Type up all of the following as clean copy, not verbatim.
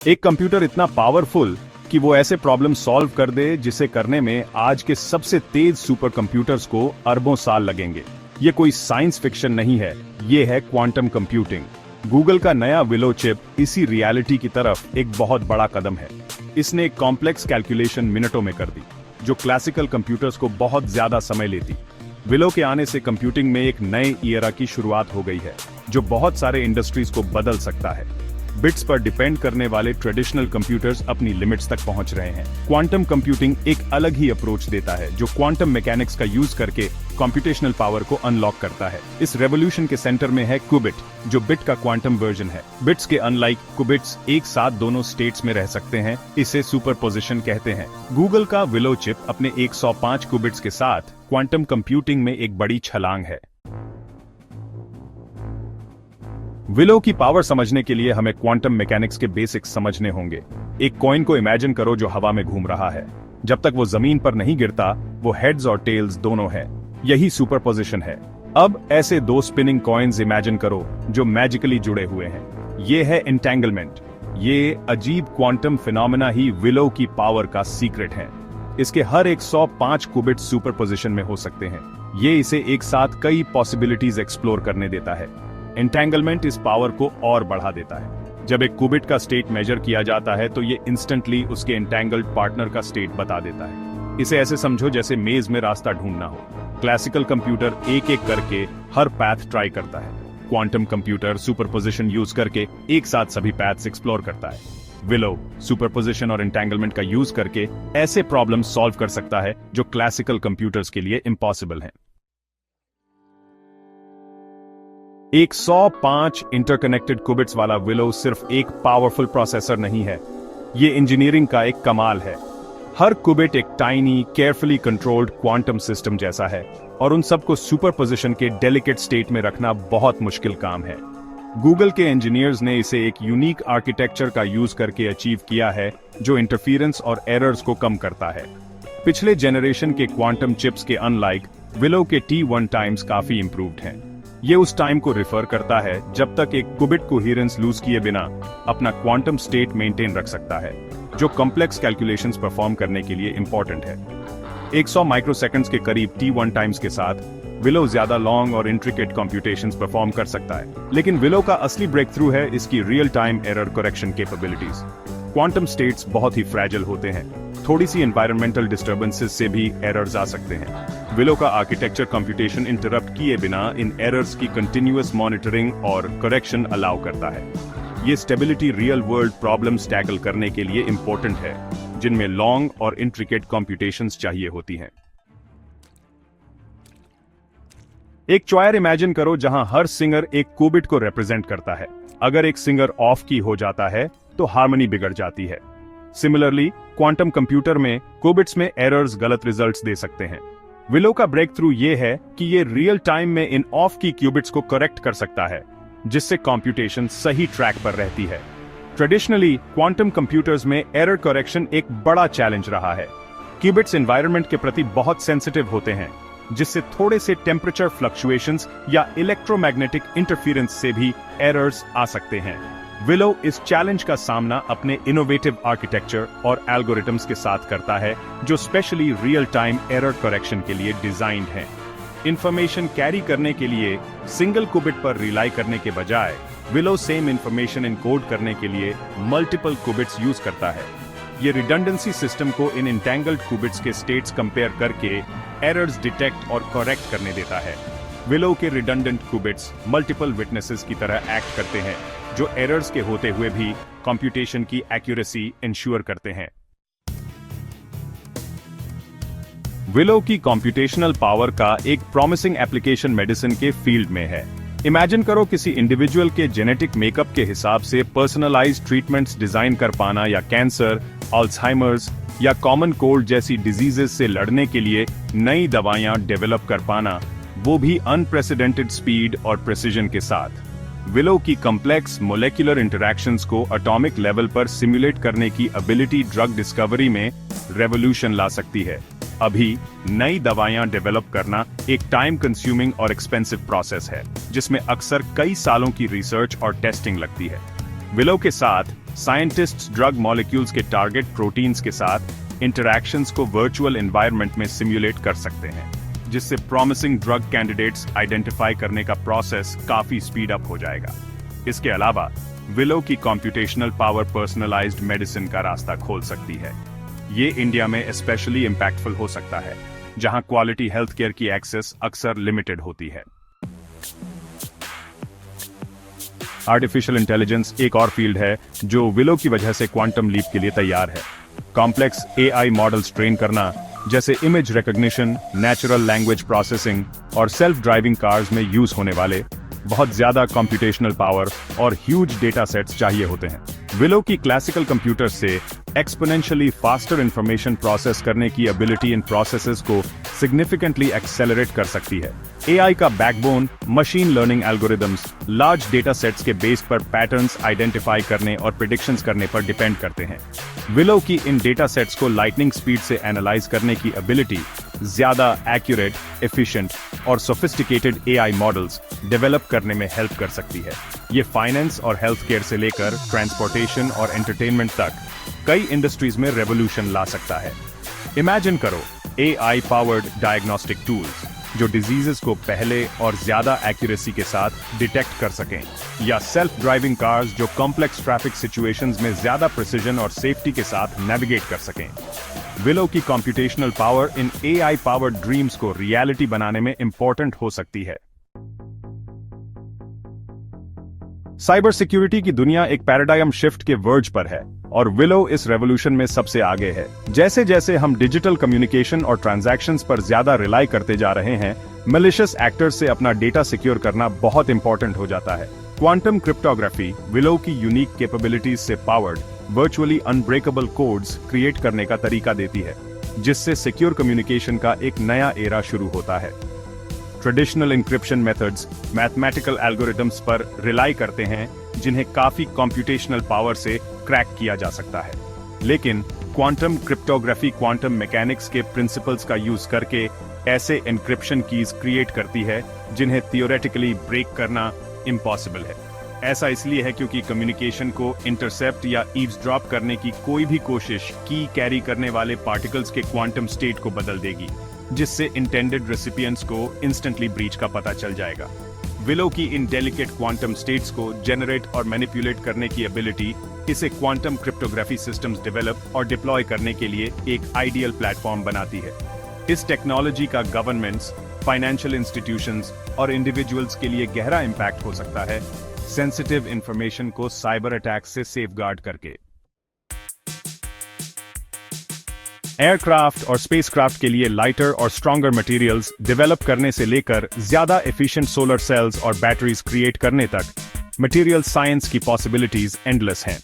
एक कंप्यूटर इतना पावरफुल कि वो ऐसे प्रॉब्लम सॉल्व कर दे जिसे करने में आज के सबसे तेज सुपर कंप्यूटर्स को अरबों साल लगेंगे। ये कोई साइंस फिक्शन नहीं है, ये है क्वांटम कंप्यूटिंग। गूगल का नया विलो चिप इसी रियलिटी की तरफ एक बहुत बड़ा कदम है। इसने एक कॉम्प्लेक्स कैलकुलेशन मिनटों में कर दी, जो क्लासिकल कंप्यूटर्स को बहुत ज्यादा समय लेती। विलो के आने से कंप्यूटिंग में एक नए ईरा की शुरुआत हो गई है, जो बहुत सारे इंडस्ट्रीज को बदल सकता है। बिट्स पर डिपेंड करने वाले ट्रेडिशनल कंप्यूटर्स अपनी लिमिट्स तक पहुंच रहे हैं। क्वांटम कंप्यूटिंग एक अलग ही अप्रोच देता है, जो क्वांटम मैकेनिक्स का यूज करके कंप्यूटेशनल पावर को अनलॉक करता है। इस रेवोल्यूशन के सेंटर में है क्यूबिट, जो बिट का क्वांटम वर्जन है। बिट्स के अनलाइक क्यूबिट्स एक साथ दोनों स्टेट्स में रह सकते हैं, इसे सुपरपोजिशन कहते हैं। गूगल का विलो चिप अपने 105 क्यूबिट्स के साथ क्वांटम कंप्यूटिंग में एक बड़ी छलांग है। विलो की पावर समझने के लिए हमें क्वांटम मैकेनिक्स के बेसिक्स समझने होंगे। एक कॉइन को इमेजिन करो जो हवा में घूम रहा है। जब तक वो जमीन पर नहीं गिरता, वो हेड्स और टेल्स दोनों है। यही सुपरपोजिशन है। अब ऐसे दो स्पिनिंग कॉइन्स इमेजिन करो जो मैजिकली जुड़े हुए हैं। ये है एंटेंगलमेंट। ये अजीब क्वांटम फिनोमेना ही विलो की पावर का सीक्रेट है। इसके हर 105 क्यूबिट सुपरपोजिशन में हो सकते हैं। ये इसे एक साथ कई पॉसिबिलिटीज एक्सप्लोर करने देता है। एंटेंगलमेंट इस पावर को और बढ़ा देता है। जब एक क्यूबिट का स्टेट मेजर किया जाता है तो ये इंस्टेंटली उसके एंटेंगल्ड पार्टनर का स्टेट बता देता है। इसे ऐसे समझो जैसे मेज में रास्ता ढूंढना हो। क्लासिकल कंप्यूटर एक एक करके हर पैथ ट्राई करता है। क्वांटम कंप्यूटर सुपरपोजिशन यूज करके एक साथ सभी पैथ्स एक्सप्लोर करता है। विलो सुपरपोजिशन और एंटेंगलमेंट का यूज करके ऐसे प्रॉब्लम सॉल्व कर सकता है जो क्लासिकल कंप्यूटर्स के लिए इम्पॉसिबल हैं। 105 इंटरकनेक्टेड क्यूबिट्स वाला विलो सिर्फ एक पावरफुल प्रोसेसर नहीं है, ये इंजीनियरिंग का एक कमाल है। हर क्यूबिट एक tiny, carefully controlled quantum system जैसा है, और उन सबको सुपरपोजिशन के डेलिकेट स्टेट में रखना बहुत मुश्किल काम है। गूगल के इंजीनियर्स ने इसे एक यूनिक आर्किटेक्चर का यूज करके अचीव किया है, जो इंटरफेरेंस और एरर्स को कम करता है। पिछले जेनरेशन के क्वांटम चिप्स के अनलाइक विलो के T1 टाइम्स काफी इंप्रूव्ड हैं। ये उस टाइम को रिफर करता है जब तक एक क्यूबिट कोहेरेंस लूज किए बिना अपना क्वांटम स्टेट मेंटेन रख सकता है, जो कॉम्प्लेक्स कैलकुलेशंस परफॉर्म करने के लिए इंपॉर्टेंट है। 100 माइक्रोसेकंड्स के करीब T1 टाइम्स के साथ विलो ज्यादा लॉन्ग और इंट्रिकेट कंप्यूटेशंस परफॉर्म कर सकता है। लेकिन विलो का असली ब्रेक थ्रू है इसकी real time error correction capabilities. Quantum states बहुत ही फ्रैजिल होते हैं, थोड़ी सी एनवायरमेंटल डिस्टर्बेंसेस से भी एरर्स आ सकते हैं। विलो का आर्किटेक्चर कंप्यूटेशन इंटरप्ट किए बिना इन एरर्स की कंटिन्यूअस मॉनिटरिंग और करेक्शन अलाउ करता है। ये stability real world problems tackle करने के लिए इंपॉर्टेंट है, जिनमें लॉन्ग और इंट्रिकेट कंप्यूटेशंस चाहिए होती हैं। एक चॉयर इमेजिन करो जहां हर सिंगर एक क्यूबिट को रिप्रेजेंट करता है। अगर एक सिंगर ऑफ की हो जाता है तो हार्मनी बिगड़ जाती है। सिमिलरली क्वांटम कंप्यूटर में क्यूबिट्स में एरर्स गलत रिजल्ट्स दे सकते हैं। विलो का ब्रेक थ्रू ये है कि ये रियल टाइम में इन ऑफ की क्यूबिट्स को करेक्ट कर सकता है, जिससे कंप्यूटेशन सही ट्रैक पर रहती है। ट्रेडिशनली क्वांटम कंप्यूटर्स में एरर करेक्शन एक बड़ा चैलेंज रहा है। क्यूबिट्स एनवायरनमेंट के प्रति बहुत सेंसिटिव होते हैं, जिससे थोड़े से टेम्परेचर फ्लक्चुएशंस या इलेक्ट्रोमैग्नेटिक इंटरफेरेंस से भी एरर्स आ सकते हैं। विलो इस चैलेंज का सामना अपने इनोवेटिव आर्किटेक्चर और एल्गोरिथम्स के साथ करता है, जो specially real time error correction के लिए डिजाइंड हैं। इंफॉर्मेशन कैरी करने के लिए सिंगल क्यूबिट पर रिलाई करने के बजाय विलो सेम इंफॉर्मेशन इनकोड करने के लिए मल्टीपल क्यूबिट्स यूज करता है। ये रिडंडेंसी सिस्टम को इन इंटेंगल्ड क्यूबिट्स के स्टेट्स कंपेयर करके एरर्स डिटेक्ट और करेक्ट करने देता है। विलो के रिडंडेंट क्यूबिट्स मल्टीपल विटनेसेस की तरह एक्ट करते हैं, जो एरर्स के होते हुए भी कंप्यूटेशन की एक्यूरेसी इंश्योर करते हैं। विलो की कंप्यूटेशनल पावर का एक प्रॉमिसिंग एप्लीकेशन मेडिसिन के फील्ड में है। इमेजिन करो किसी इंडिविजुअल के जेनेटिक मेकअप के हिसाब से पर्सनलाइज्ड ट्रीटमेंट्स डिजाइन कर पाना, या कैंसर, अल्जाइमर्स या कॉमन कोल्ड जैसी डिजीजेस से लड़ने के लिए नई दवाइयां डेवलप कर पाना, वो भी अनप्रेसिडेंटेड स्पीड और प्रिसिजन के साथ। विलो की कॉम्प्लेक्स मोलेक्युलर इंटरैक्शंस को एटॉमिक लेवल पर सिमुलेट करने की एबिलिटी ड्रग डिस्कवरी में रेवोल्यूशन ला सकती है। अभी नई दवाइयां डेवलप करना एक टाइम कंज्यूमिंग और एक्सपेंसिव प्रोसेस है, जिसमें अक्सर कई सालों की रिसर्च और टेस्टिंग लगती है। विलो के साथ साइंटिस्ट्स ड्रग मॉलिक्यूल्स के टारगेट प्रोटीन्स के साथ इंटरैक्शंस को वर्चुअल एनवायरनमेंट में सिम्युलेट कर सकते हैं, जिससे प्रॉमिसिंग ड्रग कैंडिडेट्स आइडेंटिफाई करने का प्रोसेस काफी स्पीड अप हो जाएगा। इसके अलावा विलो की कॉम्प्यूटेशनल पावर पर्सनलाइज्ड मेडिसिन का रास्ता खोल सकती है। ये इंडिया में स्पेशली इंपैक्टफुल हो सकता है, जहां क्वालिटी हेल्थ केयर की एक्सेस अक्सर लिमिटेड होती है। आर्टिफिशियल इंटेलिजेंस एक और फील्ड है जो विलो की वजह से क्वांटम लीप के लिए तैयार है। कॉम्प्लेक्स एआई मॉडल्स ट्रेन करना, जैसे image recognition, natural language processing और सेल्फ ड्राइविंग कार्स में यूज होने वाले बहुत ज्यादा कंप्यूटेशनल पावर और ह्यूज डेटा सेट्स चाहिए होते हैं। विलो की क्लासिकल कंप्यूटर से एक्सपोनेंशियली फास्टर इंफॉर्मेशन प्रोसेस करने की एबिलिटी इन प्रोसेसेस को सिग्निफिकेंटली एक्सेलरेट कर सकती है। एआई का backbone machine learning algorithms large data sets के बेस पर पैटर्न्स आइडेंटिफाई करने और प्रिडिक्शंस करने पर डिपेंड करते हैं। विलो की इन डेटा सेट्स को लाइटनिंग स्पीड से एनालाइज करने की एबिलिटी ज्यादा एक्यूरेट, एफिशिएंट और सोफिस्टिकेटेड एआई मॉडल्स डेवलप करने में हेल्प कर सकती है। ये फाइनेंस और हेल्थ केयर से लेकर ट्रांसपोर्टेशन और एंटरटेनमेंट तक कई इंडस्ट्रीज में रेवोल्यूशन ला सकता है। इमेजिन करो एआई पावर्ड डायग्नोस्टिक टूल्स जो डिजीजेस को पहले और ज्यादा एक्यूरेसी के साथ डिटेक्ट कर सकें, या सेल्फ ड्राइविंग कार्स जो कॉम्प्लेक्स ट्रैफिक सिचुएशंस में ज्यादा प्रिसिजन और सेफ्टी के साथ नेविगेट कर सकें। विलो की computational power in AI powered dreams को रियलिटी बनाने में इंपॉर्टेंट हो सकती है। साइबर सिक्योरिटी की दुनिया एक पैराडाइम शिफ्ट के वर्ज पर है और विलो इस रेवोल्यूशन में सबसे आगे है। जैसे जैसे हम डिजिटल कम्युनिकेशन और ट्रांजैक्शंस पर ज्यादा रिलाई करते जा रहे हैं, मैलिशियस एक्टर्स से अपना डेटा सिक्योर करना बहुत इंपॉर्टेंट हो जाता है। क्वांटम क्रिप्टोग्राफी विलो की यूनिक कैपेबिलिटीज से powered virtually unbreakable codes create करने का तरीका देती है, जिससे सिक्योर कम्युनिकेशन का एक नया एरा शुरू होता है। Traditional encryption methods mathematical algorithms पर रिलाई करते हैं, जिन्हें काफी कंप्यूटेशनल पावर से क्रैक किया जा सकता है। लेकिन क्वांटम क्रिप्टोग्राफी क्वांटम मैकेनिक्स के प्रिंसिपल्स का यूज करके ऐसे एन्क्रिप्शन कीज क्रिएट करती है जिन्हें थियोरेटिकली ब्रेक करना इम्पॉसिबल है। ऐसा इसलिए है क्योंकि कम्युनिकेशन को इंटरसेप्ट या ईव्सड्रॉप करने की कोई भी कोशिश की कैरी करने वाले पार्टिकल्स के क्वांटम स्टेट को बदल देगी, जिससे इंटेंडेड रेसिपिएंट्स को इंस्टेंटली ब्रीच का पता चल जाएगा। विलो की इन डेलिकेट क्वांटम स्टेट्स को जनरेट और मैनिपुलेट करने की एबिलिटी इसे क्वांटम क्रिप्टोग्राफी सिस्टम्स डेवलप और डिप्लॉय करने के लिए एक आइडियल प्लेटफॉर्म बनाती है। इस टेक्नोलॉजी का गवर्नमेंट्स, फाइनेंशियल इंस्टीट्यूशंस और इंडिविजुअल्स के लिए गहरा इंपैक्ट हो सकता है, सेंसिटिव इंफॉर्मेशन को साइबर अटैक से सेफगार्ड करके। एयरक्राफ्ट और स्पेसक्राफ्ट के लिए लाइटर और स्ट्रॉन्गर मटेरियल्स डेवलप करने से लेकर ज्यादा एफिशिएंट सोलर सेल्स और बैटरीज क्रिएट करने तक मटेरियल साइंस की पॉसिबिलिटीज एंडलेस हैं।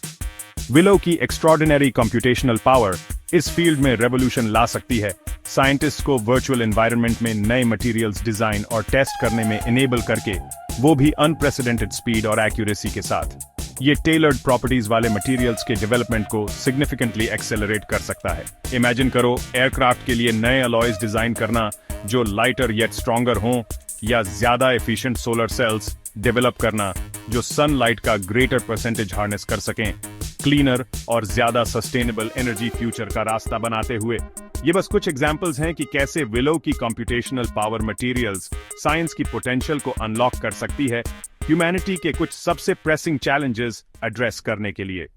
विलो की एक्स्ट्रॉर्डिनरी कंप्यूटेशनल पावर इस फील्ड में रेवोल्यूशन ला सकती है, साइंटिस्ट को वर्चुअल एनवायरनमेंट में नए मटेरियल्स डिजाइन और टेस्ट करने में इनेबल करके, वो भी अनप्रेसिडेंटेड स्पीड और एक्यूरेसी के साथ। ये टेलर्ड प्रॉपर्टीज वाले मटेरियल्स के डेवलपमेंट को सिग्निफिकेंटली एक्सेलरेट कर सकता है। इमेजिन करो एयरक्राफ्ट के लिए नए अलॉयज डिजाइन करना जो लाइटर येट स्ट्रॉन्गर हों, या ज्यादा एफिशिएंट सोलर सेल्स डेवलप करना जो सनलाइट का ग्रेटर परसेंटेज हार्नेस कर सकें, क्लीनर और ज्यादा सस्टेनेबल एनर्जी फ्यूचर का रास्ता बनाते हुए। ये बस कुछ एग्जांपल्स हैं कि कैसे विलो की कंप्यूटेशनल पावर मटेरियल्स साइंस की पोटेंशियल को अनलॉक कर सकती है ह्यूमैनिटी के कुछ सबसे प्रेसिंग चैलेंजेस एड्रेस करने के लिए।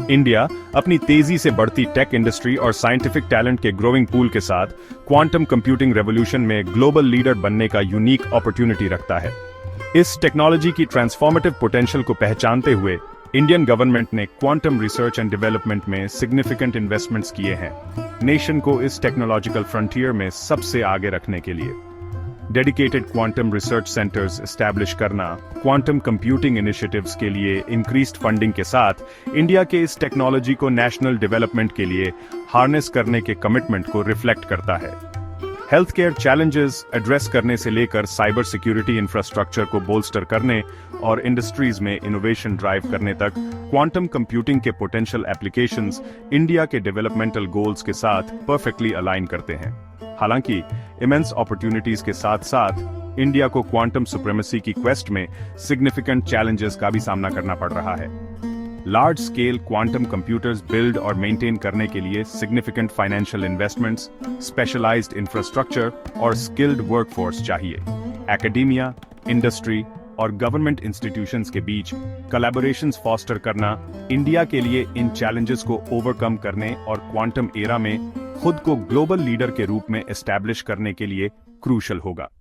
इंडिया अपनी तेजी से बढ़ती टेक इंडस्ट्री और साइंटिफिक टैलेंट के ग्रोइंग पूल के साथ क्वांटम कंप्यूटिंग रेवोल्यूशन में ग्लोबल लीडर बनने का यूनिक अपॉर्चुनिटी रखता है। इस टेक्नोलॉजी की ट्रांसफॉर्मेटिव पोटेंशियल को पहचानते हुए इंडियन गवर्नमेंट ने क्वांटम रिसर्च एंड डेवलपमेंट में सिग्निफिकेंट इन्वेस्टमेंट्स किए हैं, नेशन को इस टेक्नोलॉजिकल फ्रंटियर में सबसे आगे रखने के लिए। Dedicated quantum research centres establish करना क्वांटम कंप्यूटिंग इनिशिएटिव्स के लिए इंक्रीज्ड फंडिंग के साथ इंडिया के इस टेक्नोलॉजी को नेशनल डेवलपमेंट के लिए हार्नेस करने के कमिटमेंट को रिफ्लेक्ट करता है। हेल्थ केयर चैलेंजेस एड्रेस करने से लेकर साइबर सिक्योरिटी इंफ्रास्ट्रक्चर को बोल्स्टर करने और इंडस्ट्रीज में इनोवेशन ड्राइव करने तक क्वांटम कंप्यूटिंग के पोटेंशियल एप्लीकेशंस इंडिया के डेवलपमेंटल गोल्स के साथ परफेक्टली अलाइन करते हैं। हालांकि इमेंस अपॉर्चुनिटीज के साथ साथ इंडिया को क्वांटम सुप्रीमेसी की क्वेस्ट में सिग्निफिकेंट चैलेंजेस का भी सामना करना पड़ रहा है। Large scale quantum computers build और मेंटेन करने के लिए significant financial investments, specialised infrastructure और स्किल्ड वर्कफोर्स चाहिए। एकेडेमिया, इंडस्ट्री और गवर्नमेंट इंस्टीट्यूशंस के बीच कोलैबोरेशंस फॉस्टर करना इंडिया के लिए इन चैलेंजेस को ओवरकम करने और क्वांटम एरा में खुद को ग्लोबल लीडर के रूप में एस्टैब्लिश करने के लिए क्रूशल होगा।